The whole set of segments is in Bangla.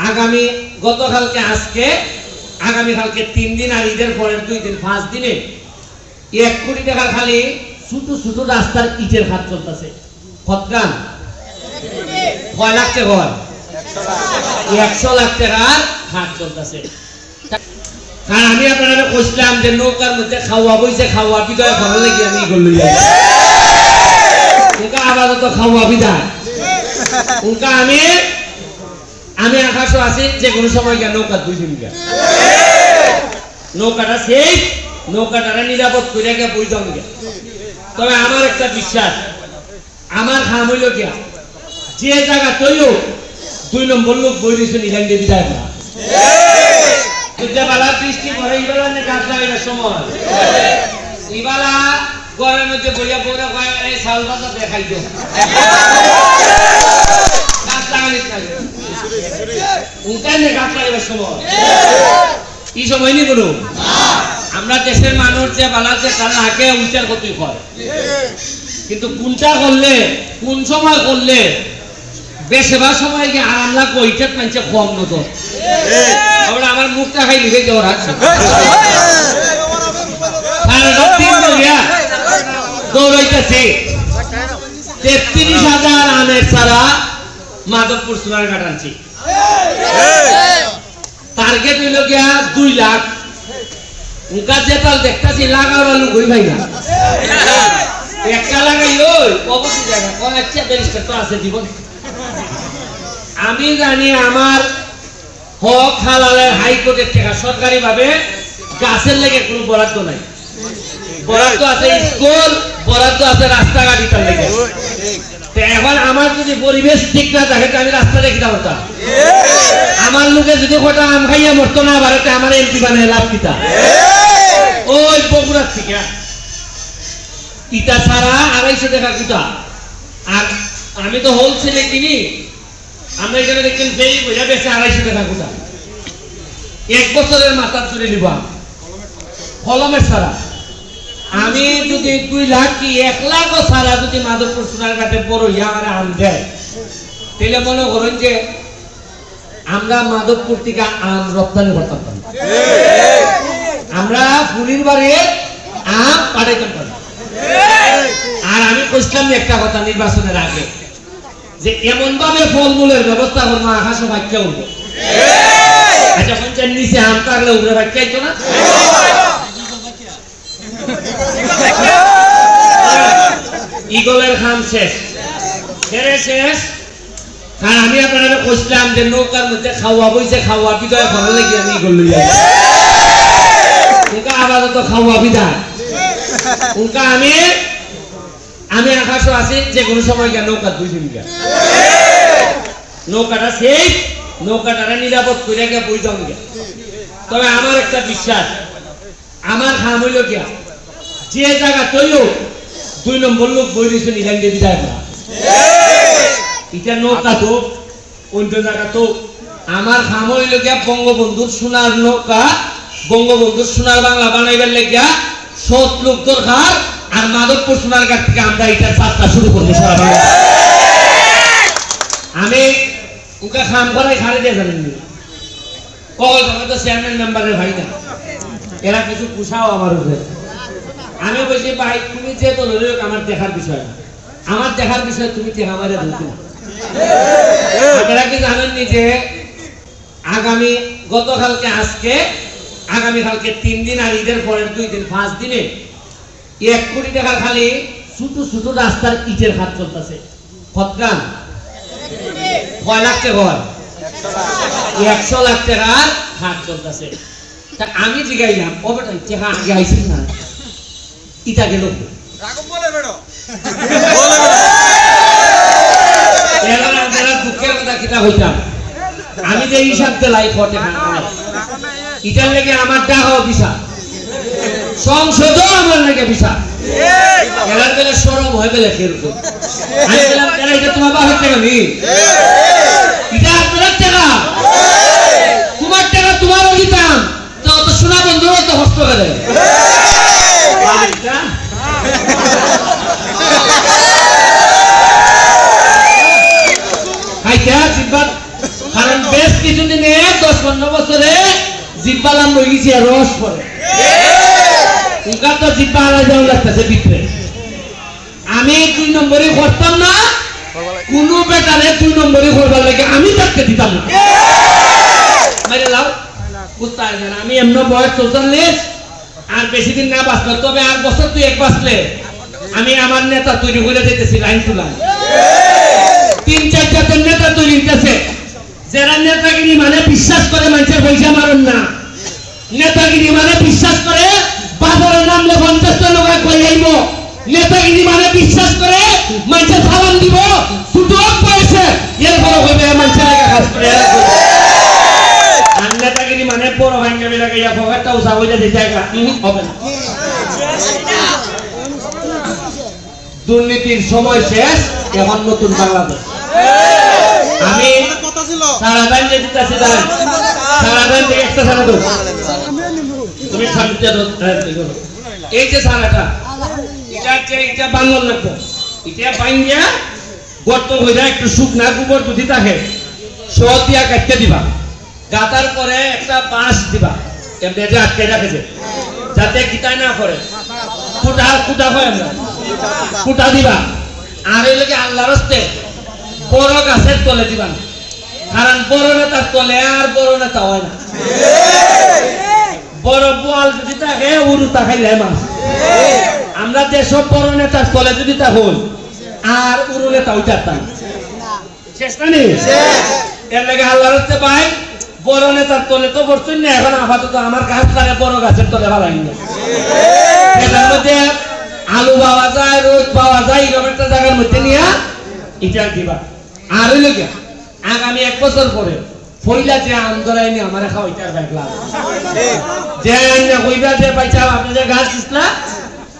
আগামী গতকালকে আজকে আগামীকালকে 3 দিন আর ঈদের পরের 2 দিন 5 দিনে 1 কোটি টাকা খালি ছোট ছোট রাস্তার ইটের কাজ চলতেছে। কতগান কয় লাখ টাকা হয় 100 লাখ টাকার কাজ চলতেছে। কারণ আমি আপনারা কইছিলাম যে নৌকার মধ্যে খাওয়া বইছে খাওয়া বিদায় ভালো লাগে আমি এগুলো লইয়া উনকা আপাতত খাওয়া বিদায় উনকা আমি আকাশও আছি যে কোনো সময় গিয়ে নৌকা দুইজন গিয়া নৌকাটা সেই নৌকাটারে নিরাপদ করে গিয়ে বইতাম গিয়া। তবে আমার একটা বিশ্বাস আমার খাম হইল গিয়া যে জায়গা তৈও 2 নম্বর লোক বই দিয়েছে নিলাম দিয়ে বিদায় করা বালা বৃষ্টি পরে ইবেলা গাছ লাগাইবার সময় ইবেলা গরমের মধ্যে বইয়া বইয়া কয় এই চাউল ভাজা দেখাই দিও গাছ লাগাইস না উনকানে গাছ লাগাইবার সময় এই সময় নি বলো আমরা দেশের মানুষ যে বালা যে তার আগে উচ্চার করতে হয় কিন্তু কোনটা করলে কোন সময় করলে বেশিরভাগ সময় গিয়ে আরাম লাগবে ওইটা পাঞ্চে কম নতো আমরা আমার মুখটা খাই লিখে দেওয়া রাখছি দৌড়াইতেছে 33,000 আমের ছাড়া মাধবপুর সোনারঘাট আনছি টার্গেট হইল গিয়া 2 লাখ উনকা যেতাল দেখতেছি লাগাওয়ার আলু গই ভাই না একটা লাগাই ওই অবশ্যই জায়গা কোন একটা ব্যারিস্টার তো আছে জীবন আমি জানি আমার হক হালালের হাইকোর্টের থেকে সরকারি ভাবে গাছের লেগে কোনো বরাদ্দ নাই বরাদ্দ আছে স্কুল বরাদ্দ আছে রাস্তাঘাট ইটার লেগে এখন আমার যদি পরিবেশ ঠিক না থাকে আমি রাস্তা দেখি হতাম আমার লোকে যদি কটা আম খাইয়া মরতো না ভারতে আমার এমপি বানায় লাভ কিতা ওই বগুড়ার থেকে ইটা ছাড়া 250 টাকা কুটা আর আমি তো হোলসেলে কিনি আমরা এখানে দেখছেন সেই বোঝা বেশি 250 টাকা কুটা 1 বছরের মাথা চুরি নিব কলমের ছাড়া আমি যদি 2 লাখ কি 1 লাখও ছাড়া যদি মাধবপুর সোনারঘাটে বড় আমার আম দেয় তাহলে মনে করেন যে আমরা মাধবপুর থেকে আম রপ্তানি করতাম আমরা ফুলির বাড়ি আম পাঠাইতাম আর আমি কইছিলাম একটা কথা নির্বাচনের আগে যে এমন ভাবে ফলমূলের ব্যবস্থা করবো আকাশ বাক্যা উঠবো আচ্ছা পঞ্চায়েত নিচে আম থাকলে উপরে বাক্যা আইতো না ইগলের খাম শেষ শেষ কারণ আমি আপনারা কইছিলাম যে নৌকার মধ্যে খাওয়া বইছে খাওয়া বিদায় ভালো লাগে আমি ইগল লইয়া উনকা আপাতত খাওয়া বিদায় উনকা আমি আকাশও আছি যে কোনো সময় গিয়ে নৌকা দুইজন গিয়া নৌকাটা সেই নৌকাটারে নিরাপদ করে গিয়ে বইতাম গিয়া। তবে আমার একটা বিশ্বাস আমার খাম হইল গিয়া যে জায়গা তৈও 2 নম্বর লোক বই দিয়েছে নিলাম দিয়ে বিদায় করা এটা নৌকা তো অন্য জায়গা তো আমার খাম হইল গিয়া বঙ্গবন্ধুর সোনার নৌকা বঙ্গবন্ধুর সোনার বাংলা বানাইবার লেগিয়া 7 লোক দরকার আর মাধবপুর সোনারঘাট থেকে আমরা এটা যাত্রা শুরু করবো সারা বাংলা আমি ওকে খাম করাই খালি দিয়ে জানেন কল তো চেয়ারম্যান মেম্বারের ভাই না এরা কিছু পুষাও আমার উপরে আমি বলছি ভাই তুমি যে তো আমার দেখার বিষয় না আমার দেখার বিষয় তুমি টেকা মারে ধরতে না আপনারা কি জানেননি যে আগামী গতকালকে আজকে আগামীকালকে 3 দিন আর ঈদের পরের 2 দিন 5 দিনে 1 কোটি টাকা খালি ছোট ছোট রাস্তার ইটের কাজ চলতেছে। কতগান কয় লাখ টাকা হয় 100 লাখ টাকার কাজ চলতেছে। তা আমি জিগাইলাম ও বেটা টাকা আগে আইছিস না ইটা গেল দুঃখের কথা কিতা হইতাম আমি যে হিসাব দিলাই ফটে ইটার লেগে আমার টাকাও দিশা সংসদও আমার লেগে দিশা এলার বেলা সরম হয়ে গেলে খেলতো আমি বললাম কেন এটা তোমার বাপের টাকা নি এটা আপনার টাকা তোমার টাকা তোমারও দিতাম তো অত শোনা বন্ধু তো হস্ত গেলে কারণ বেশ কিছুদিনে 10-15 বছরে জিব্বালাম হয়ে গেছি রস পরে উনকার তো জিব্বা হারা যাওয়া লাগতেছে ভিতরে। আমি 2 নম্বরে করতাম না, কোন বেটারে 2 নম্বরে করবার লাগে আমি থাকতে দিতাম না। মেরে লাও কুত্তা না, আমি এমন বয়স 44 আর বেশি দিন না বাঁচলো, তবে আর বছর 2-1 বাঁচলে আমি আমার নেতা তৈরি করে দিতেছি লাইন টু লাইন। 3-4 জাতের নেতা তৈরি হইতেছে, যারা নেতাগিরি মানে বিশ্বাস করে মানুষের পয়সা মারুন না, নেতাগিরি মানে বিশ্বাস করে বাজারের নামলে 50টা লোক কই আইব, নেতাগিরি মানে বিশ্বাস করে মানুষের সালাম দিব ছোট বয়সে এরপরে হইবে মানুষের লাগা কাজ করে। আর নেতাগিরি মানে বড় ভাঙ্গা মিলাকে ইয়া পকেটটা উঠা হইয়া দিতে হবে না। দুর্নীতির সময় শেষ, এখন নতুন বাংলাদেশ। আমি সারাদিন যেতেছি দাঁড়ান, সারাদিন থেকে একটা সারা দো তুমি শান্তিতে এই যে সারাটা এটা বাঙল লাগবে, এটা বাঙ্গিয়া গর্ত হইয়া একটু শুকনা গোবর যদি থাকে সব দিয়া কাটতে দিবা, গাতার পরে একটা বাঁশ দিবা এমনি যে আটকে রাখেছে যাতে কিতায় না করে, কুটা হয় আমরা কুটা দিবা। আর এই লোকে আল্লাহর হস্তে বড় গাছের তলে দিবা না, কারণ বড় নেতার তলে আর বড় নেতা হয় না। বড় বোয়াল যদি থাকে উরু তাকাইলে মাছ, আমরা যেসব বড় নেতার তলে যদি থাকুন আর উরু নেতা উঠাতাম শেষ না নি। এর লাগে আল্লাহর হস্তে ভাই বড় নেতার তলে তো বসছেন না, এখন আপাতত আমার গাছ লাগে বড় গাছের তলে ভালো না। এটার মধ্যে আলু পাওয়া যায়, রোদ পাওয়া যায়, এরকম একটা জায়গার মধ্যে নিয়ে এটা দিবা। আর হইল কি আগামী 1 বছর পরে ফইলা যে আন্দোলন নিয়ে আমার খাওয়াইটার ব্যাগলা যে কইবা যে পাইছা আপনি যে গাছ দিছলা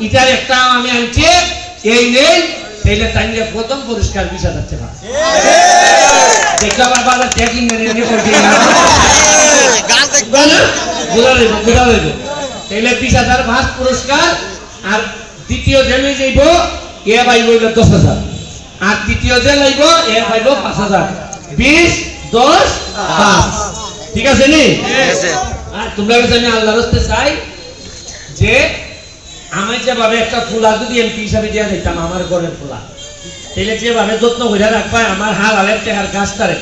এটার একটা আমি আনছি এই নেই, তাইলে তাইলে প্রথম পুরস্কার 20,000 টাকা দেখো বাবা ট্যাগিং নিয়ে করতে গাছ দেখবা না বুঝা লইব তাইলে 20,000 ফার্স্ট পুরস্কার। আর দ্বিতীয় যে লই যাইব এ পাইব 10,000, আর তৃতীয় যে লইব এ পাইব 5,000। 20, 10, 5 ঠিক আছে নি? আর তোমরা কাছে আমি আল্লাহর হস্তে চাই যে আমি যেভাবে একটা ফুলা যদি এমপি হিসাবে দিয়ে দিতাম আমার ঘরের ফুলা, তাহলে যেভাবে যত্ন করে রাখবা আমার হালালের টেহার গাছটারে,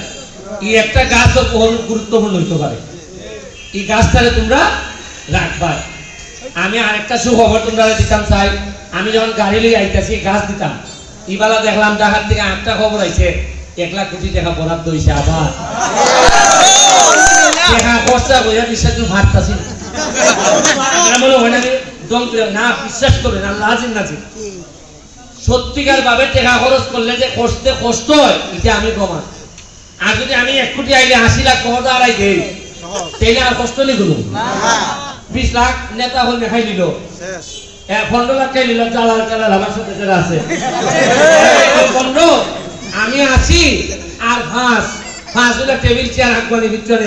এই একটা গাছও বহু গুরুত্বপূর্ণ হইতে পারে, এই গাছটারে তোমরা রাখবা। আমি আরেকটা সুখবর তোমরা দিতাম চাই, আমি যখন গাড়ি লিয়ে আইতাছি গাছ দিতাম, ইবালা দেখলাম ঢাকার থেকে একটা খবর আইছে 1 লাখ কোটি টাকা বরাদ্দ হইছে। আবার টাকা খরচা করে বিশ্বাস ভাবতাছি মনে হয় না দম না, বিশ্বাস করে না লাজিম নাজিম সত্যিকার ভাবে টাকা খরচ করলে যে কষ্টে কষ্ট হয় এটা আমি প্রমাণ। আর যদি আমি 1 কোটি আইলে 80 লাখ টাকা আড়াই দেই তাইলে আর কষ্ট নেই কোনো। 20 লাখ নেতা হল দেখাই দিল, 15 লাখ খাই দিল, চালাল আমার সাথে যারা আছে 15 আমি আছি আর 5 হলে টেবিল চেয়ার আঁকবানি ভিতরে।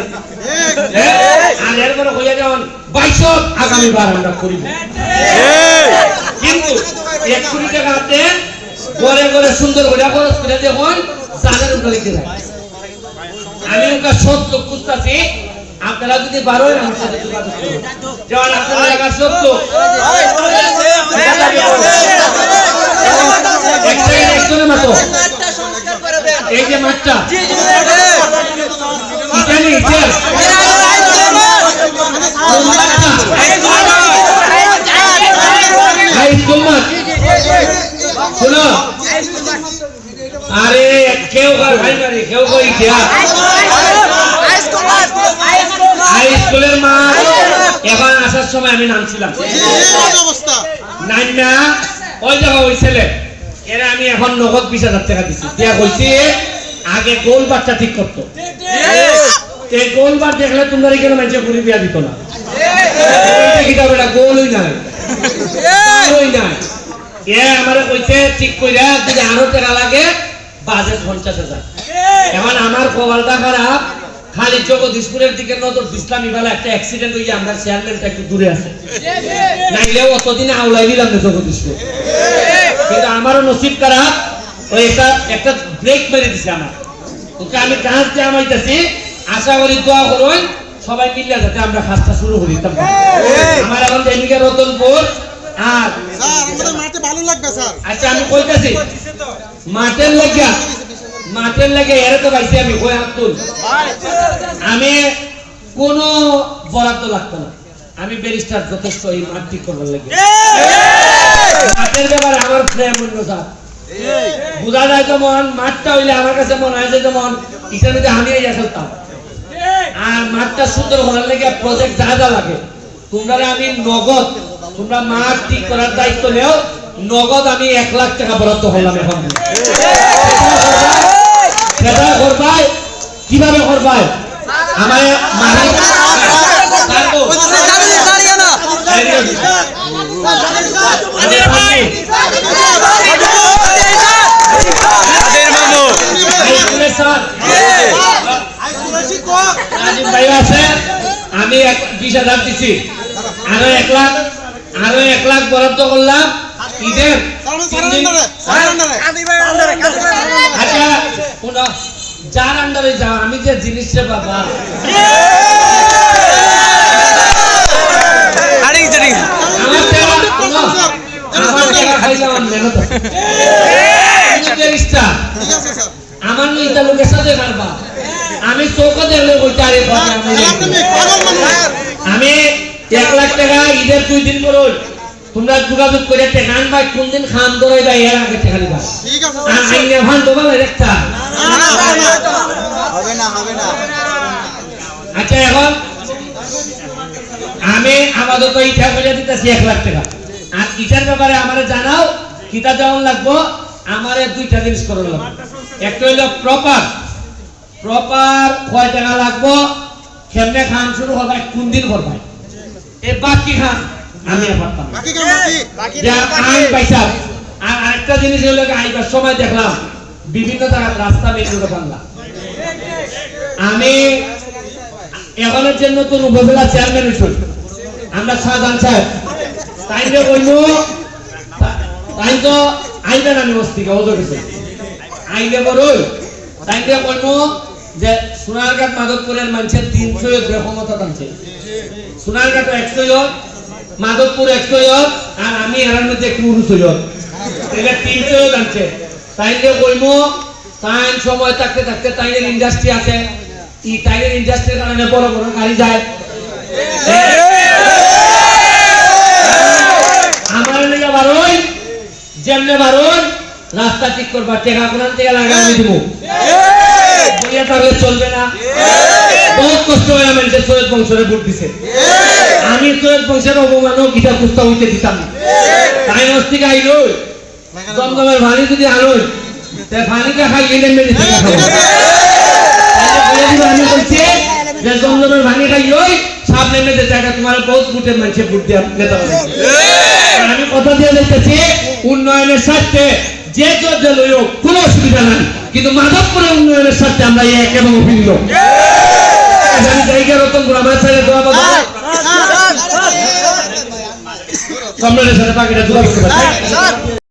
আর এরপরে হইয়া যেমন 22 আগামীবার আমরা করিব, কিন্তু 1 কোটি টাকা আপনি ঘরে ঘরে সুন্দর করে খরচ করে দেখুন জানের উপরে লিখে রাখেন। আমি ওকে সত্য খুঁজতেছি, আপনারা যদি 12 আমার সাথে যোগাযোগ করুন, যেমন আপনারা এলাকার সত্য একজনের মতো এই যে মাঠটা শোনো, আরে কেউ ভাই মারি কেউ কই হাই স্কুলের মাঠ এখন আসার সময় আমি নামছিলাম না ওই জায়গা ওই ছেলে এরা আমি এখন নগদ 20,000 টাকা দিচ্ছি, দিয়া কইছি আগে গোল বারটা ঠিক করতো, এই গোল বার দেখলে তোমরা এখানে মানুষের ঘুরি বিয়া দিত না, গোলই নাই এ আমার কইছে ঠিক কইরা যদি আরো টাকা লাগে বাজেট 50,000। এখন আমার কপালটা খারাপ, খালি জগদীশপুরের দিকে নজর দিছিলাম, ইবালা একটা অ্যাক্সিডেন্ট হইয়া আমরা চেয়ারম্যানটা একটু দূরে আছে, নাইলে অতদিনে আউলাই নিলাম না জগদীশপুর। কিন্তু আমারও নসিব খারাপ, ওই একটা ব্রেক মেরে দিছে আমার, ওকে আমি গাছ দিয়ে আমাইতেছি আশা করি দোয়া করুন সবাই মিলে যাতে আমরা কাজটা শুরু করি। আমার এখন এদিকে রতনপুর আর স্যার আমাদের মাঠে ভালো লাগবে স্যার। আচ্ছা আমি কইতাছি মাঠের লাগে এরে তো পাইছি আমি কই আব্দুল আমি কোনো বরাদ্দ লাগতো না, আমি ব্যারিস্টার যথেষ্ট এই মাঠ ঠিক করবার লাগে। মাঠের ব্যাপারে আমার প্রেম অন্য স্যার বোঝা যায় যেমন মাঠটা হইলে আমার কাছে মনে হয় যে যেমন এখানে আমি খেলতাম। আর মাঠটা সুন্দর করার লেগে প্রজেক্ট যা যা লাগে তোমরা আমি নগদ, তোমরা মাঠ ঠিক করার দায়িত্ব নেও, নগদ আমি 1 লাখ টাকা বরাদ্দ হলাম। এখন সেটা করবাই কিভাবে করবাই আমার আমি 20,000 দিচ্ছি, আরো 1 লাখ বরাদ্দ করলাম ঈদের। আচ্ছা যার আন্ডারে যাও আমি যে জিনিসটা বাবা আমার এটা লোকের সাথে পারবা আমি চোখে দেখলে বলতে আমি 1 লাখ টাকা ঈদের 2 দিন পর তোমরা যোগাযোগ করে টাকা আনবা, কোন দিন খাম ধরে যায় এর আগে টাকা দিবা। ঠিক আছে আর আইনে ভান তো বলে একটা হবে না। আচ্ছা এখন আমি আমাদের তো ইটা করে দিতেছি 1 লাখ টাকা। আর ইটার ব্যাপারে আমারে জানাও কিটা দেওয়ান লাগবো। আমারে 2টা জিনিস করা লাগবে, একটা হইলো প্রপার কয় টাকা লাগবো, কেমনে খান শুরু হবে, কোন দিন করবে, এ বাকি খান আমি পারতাম আইন পাইছা। আর আরেকটা জিনিস হলো আইবার সময় দেখলাম বিভিন্ন জায়গায় রাস্তা মেট্রো বাংলা। আমি এখনের যে নতুন উপজেলা চেয়ারম্যান হইছি আমরা শাহজাহান সাহেব তাইলে কইল তাই তো আইবেন আমি বস্তিকে ওজোর আইলে বড়ই তাইলে কইল যে সোনারঘাট মাধবপুরের মানুষের 300 ক্ষমতা টানছে, সোনারঘাট 100, মাধবপুর 100 আর আমি এর মধ্যে একটু উরুস হইল এটা 300 টানছে। তাইলে কইল তাই সময় থাকতে থাকতে তাইনের ইন্ডাস্ট্রি আছে, এই তাইনের ইন্ডাস্ট্রির কারণে বড় বড় গাড়ি যায়। আমার লেগে বারোই যেমনে বারোই রাস্তা ঠিক করবা, টেকা কোরআন থেকে লাগাই আমি দিব, বইয়া তাহলে চলবে না। বহুত কষ্ট হয়ে মানুষের সৈয়দ বংশরে ভোট দিছে, আমি সৈয়দ বংশের অবমানও গীতা পুস্তক হইতে দিতাম না। তাই নস্তিক আইল দমদমের ভানি যদি আনোই ভানিটা খাই গেলে মেডিসিন আমি বলছি যে দমদমের ভানি খাই ওই সামনে মেয়েদের জায়গা তোমার বহুত ভোটের মানুষের ভোট দিয়ে নেতা। আমি কথা দিয়ে দেখতেছি উন্নয়নের স্বার্থে যে চর্যা লইল কোনো অসুবিধা নাই, কিন্তু মাধবপুরের উন্নয়নের স্বার্থে আমরা এক এবং অভিন্ন জায়গা রতনপুর আমার ছেলে দোয়া সম্রাটের সাথে বাকিটা দোয়া করতে পারি।